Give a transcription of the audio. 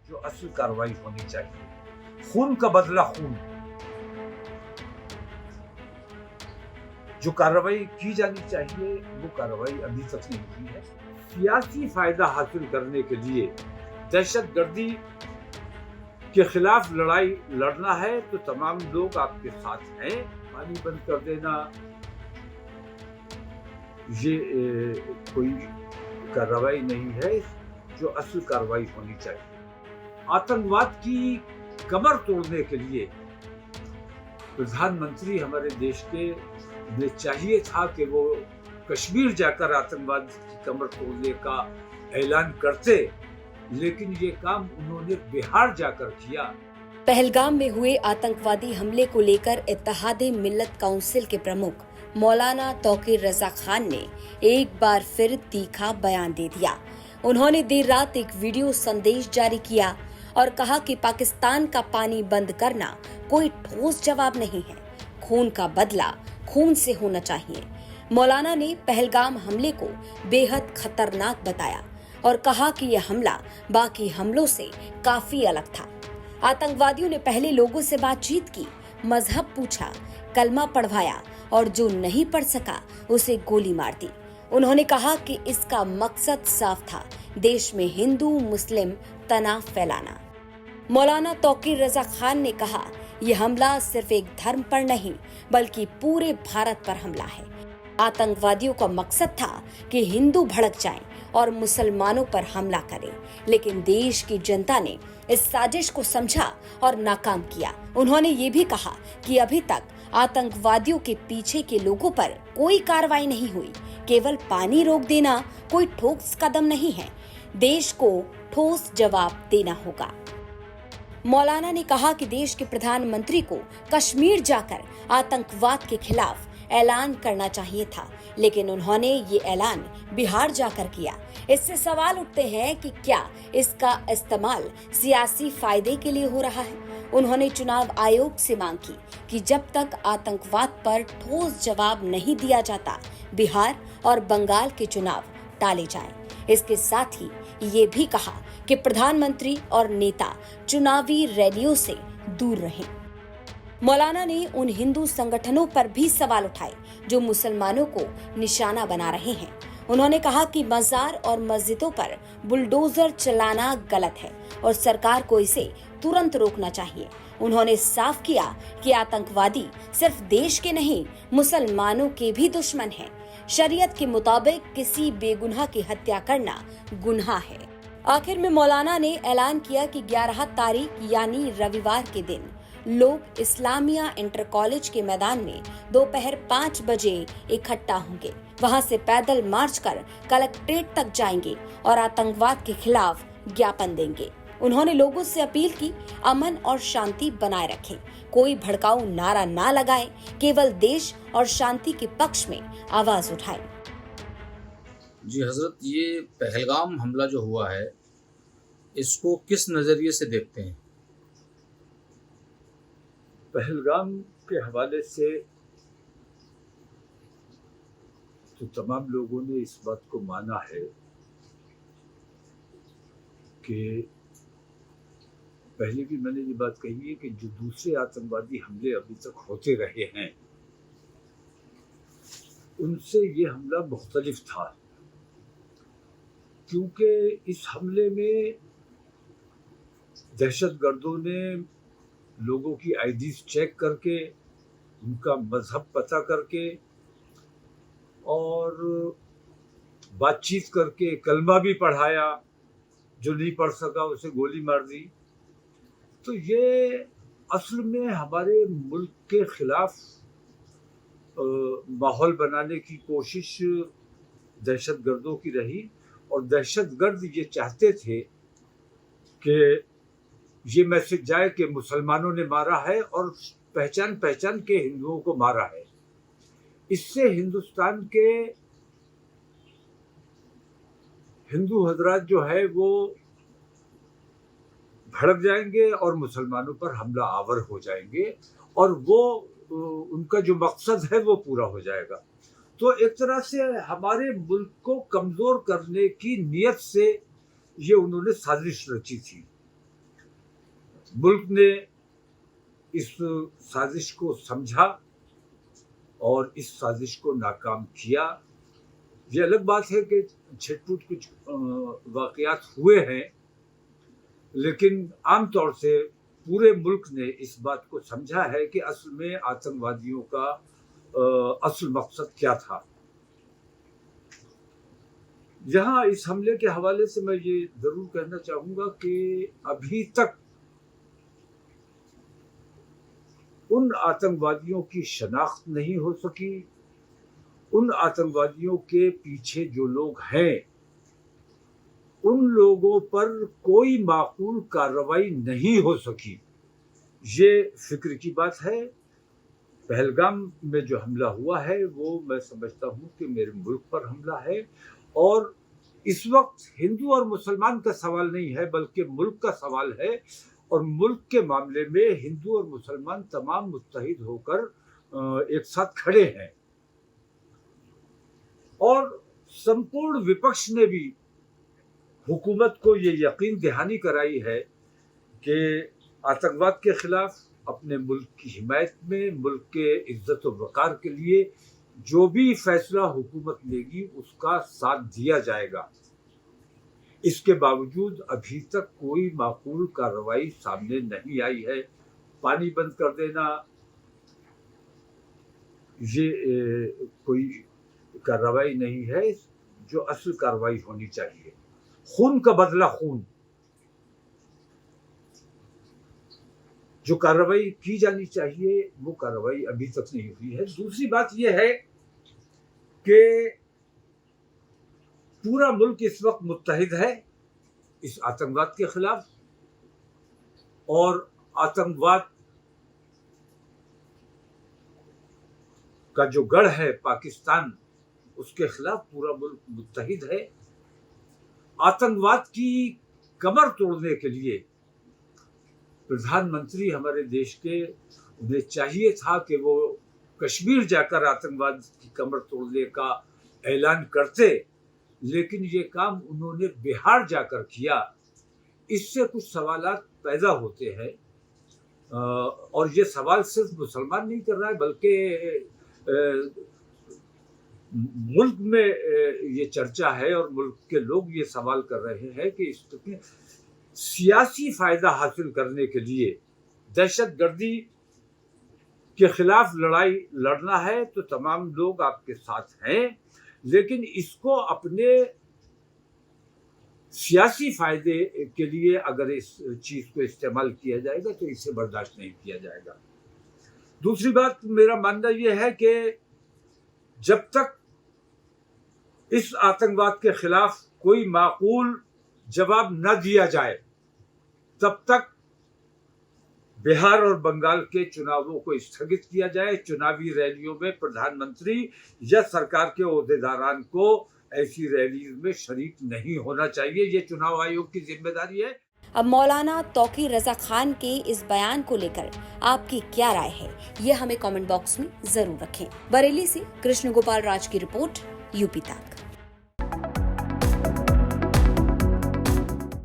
जो असल कार्रवाई होनी चाहिए। खून का बदला खून, जो कार्रवाई की जानी चाहिए वो कार्रवाई अभी तक नहीं हुई है। सियासी फायदा हासिल करने के लिए दहशतगर्दी के खिलाफ लड़ाई लड़ना है तो तमाम लोग आपके साथ हैं। पानी बंद कर देना ये कोई कार्रवाई नहीं है, जो असल कार्रवाई होनी चाहिए। आतंकवाद की कमर तोड़ने के लिए प्रधानमंत्री हमारे देश के ने चाहिए था कि वो कश्मीर जाकर आतंकवाद की कमर तोड़ने का ऐलान करते, लेकिन ये काम उन्होंने बिहार जाकर किया। पहलगाम में हुए आतंकवादी हमले को लेकर इत्तेहादे मिल्लत काउंसिल के प्रमुख मौलाना तौकीर रजा खान ने एक बार फिर तीखा बयान दे दिया। उन्होंने देर रात एक वीडियो संदेश जारी किया और कहा कि पाकिस्तान का पानी बंद करना कोई ठोस जवाब नहीं है, खून का बदला खून से होना चाहिए। मौलाना ने पहलगाम हमले को बेहद खतरनाक बताया और कहा कि यह हमला बाकी हमलों से काफी अलग था। आतंकवादियों ने पहले लोगों से बातचीत की, मजहब पूछा, कलमा पढ़वाया और जो नहीं पढ़ सका उसे गोली मार दी। उन्होंने कहा कि इसका मकसद साफ था, देश में हिंदू मुस्लिम तनाव फैलाना। मौलाना तौकीर रजा खान ने कहा, यह हमला सिर्फ एक धर्म पर नहीं बल्कि पूरे भारत पर हमला है। आतंकवादियों का मकसद था कि हिंदू भड़क जाएं और मुसलमानों पर हमला करें, लेकिन देश की जनता ने इस साजिश को समझा और नाकाम किया। उन्होंने ये भी कहा कि अभी तक आतंकवादियों के पीछे के लोगों पर कोई कार्रवाई नहीं हुई, केवल पानी रोक देना कोई ठोस कदम नहीं है, देश को ठोस जवाब देना होगा। मौलाना ने कहा कि देश के प्रधानमंत्री को कश्मीर जाकर आतंकवाद के खिलाफ ऐलान करना चाहिए था, लेकिन उन्होंने ये ऐलान बिहार जाकर किया। इससे सवाल उठते हैं कि क्या इसका इस्तेमाल सियासी फायदे के लिए हो रहा है। उन्होंने चुनाव आयोग से मांग की कि जब तक आतंकवाद पर ठोस जवाब नहीं दिया जाता, बिहार और बंगाल के चुनाव टाले जाएं। इसके साथ ही ये भी कहा कि प्रधानमंत्री और नेता चुनावी रैलियों से दूर रहें। मौलाना ने उन हिंदू संगठनों पर भी सवाल उठाए जो मुसलमानों को निशाना बना रहे हैं। उन्होंने कहा कि मजार और मस्जिदों पर बुलडोजर चलाना गलत है और सरकार को इसे तुरंत रोकना चाहिए। उन्होंने साफ किया कि आतंकवादी सिर्फ देश के नहीं, मुसलमानों के भी दुश्मन हैं। शरीयत के मुताबिक किसी बेगुनाह की हत्या करना गुनाह है। आखिर में मौलाना ने ऐलान किया कि 11 तारीख यानी रविवार के दिन लोग इस्लामिया इंटर कॉलेज के मैदान में दोपहर 5 बजे इकट्ठा होंगे। वहां से पैदल मार्च कर कलेक्ट्रेट तक जाएंगे और आतंकवाद के खिलाफ ज्ञापन देंगे। उन्होंने लोगों से अपील की, अमन और शांति बनाए रखें, कोई भड़काऊ नारा ना लगाए, केवल देश और शांति के पक्ष में आवाज उठाएं। जी हजरत, ये पहलगाम हमला जो हुआ है इसको किस नज़रिए से देखते हैं? पहलगाम के हवाले से तो तमाम लोगों ने इस बात को माना है कि पहले भी मैंने ये बात कही है कि जो दूसरे आतंकवादी हमले अभी तक होते रहे हैं उनसे ये हमला मुख्तलिफ था, क्योंकि इस हमले में दहशतगर्दों ने लोगों की आईडीज चेक करके, उनका मजहब पता करके और बातचीत करके कलमा भी पढ़ाया, जो नहीं पढ़ सका उसे गोली मार दी। तो ये असल में हमारे मुल्क के खिलाफ माहौल बनाने की कोशिश दहशतगर्दों की रही और दहशतगर्द ये चाहते थे कि ये मैसेज जाए कि मुसलमानों ने मारा है और पहचान पहचान के हिंदुओं को मारा है। इससे हिंदुस्तान के हिंदू हजरात जो है वो भड़क जाएंगे और मुसलमानों पर हमला आवर हो जाएंगे और वो उनका जो मकसद है वो पूरा हो जाएगा। तो एक तरह से हमारे मुल्क को कमजोर करने की नीयत से ये उन्होंने साजिश रची थी। मुल्क ने इस साजिश को समझा और इस साजिश को नाकाम किया। ये अलग बात है कि छिटपुट कुछ वाक़यात हुए हैं, लेकिन आमतौर से पूरे मुल्क ने इस बात को समझा है कि असल में आतंकवादियों का असल मकसद क्या था। यहाँ इस हमले के हवाले से मैं ये ज़रूर कहना चाहूँगा कि अभी तक उन आतंकवादियों की शनाख्त नहीं हो सकी, उन आतंकवादियों के पीछे जो लोग हैं उन लोगों पर कोई माकूल कार्रवाई नहीं हो सकी। ये फिक्र की बात है। पहलगाम में जो हमला हुआ है वो मैं समझता हूँ कि मेरे मुल्क पर हमला है, और इस वक्त हिंदू और मुसलमान का सवाल नहीं है बल्कि मुल्क का सवाल है। और मुल्क के मामले में हिंदू और मुसलमान तमाम मुत्तहिद होकर एक साथ खड़े हैं, और संपूर्ण विपक्ष ने भी हुकूमत को ये यकीन दहानी कराई है कि आतंकवाद के खिलाफ अपने मुल्क की हिमायत में, मुल्क के इज्जत व वक़ार के लिए जो भी फैसला हुकूमत लेगी उसका साथ दिया जाएगा। इसके बावजूद अभी तक कोई माकूल कार्रवाई सामने नहीं आई है। पानी बंद कर देना ये कोई कार्रवाई नहीं है जो असल कार्रवाई होनी चाहिए। खून का बदला खून, जो कार्रवाई की जानी चाहिए वो कार्रवाई अभी तक नहीं हुई है। दूसरी बात यह है कि पूरा मुल्क इस वक्त मुत्तहिद है इस आतंकवाद के खिलाफ, और आतंकवाद का जो गढ़ है पाकिस्तान, उसके खिलाफ पूरा मुल्क मुत्तहिद है। आतंकवाद की कमर तोड़ने के लिए प्रधानमंत्री हमारे देश के, उन्हें चाहिए था कि वो कश्मीर जाकर आतंकवाद की कमर तोड़ने का ऐलान करते, लेकिन ये काम उन्होंने बिहार जाकर किया। इससे कुछ सवालात पैदा होते हैं, और ये सवाल सिर्फ मुसलमान नहीं कर रहा है बल्कि मुल्क में ये चर्चा है और मुल्क के लोग ये सवाल कर रहे हैं कि इसमें सियासी फायदा हासिल करने के लिए दहशतगर्दी के खिलाफ लड़ाई लड़ना है तो तमाम लोग आपके साथ हैं, लेकिन इसको अपने सियासी फायदे के लिए अगर इस चीज को इस्तेमाल किया जाएगा तो इसे बर्दाश्त नहीं किया जाएगा। दूसरी बात, मेरा मानना यह है कि जब तक इस आतंकवाद के खिलाफ कोई माकूल जवाब न दिया जाए तब तक बिहार और बंगाल के चुनावों को स्थगित किया जाए। चुनावी रैलियों में प्रधानमंत्री या सरकार के ओहदेदारान को ऐसी रैली में शरीक नहीं होना चाहिए। ये चुनाव आयोग की जिम्मेदारी है। अब मौलाना तौकीर रजा खान के इस बयान को लेकर आपकी क्या राय है, ये हमें कमेंट बॉक्स में जरूर रखें। बरेली से कृष्ण गोपाल राज की रिपोर्ट, यूपी तक।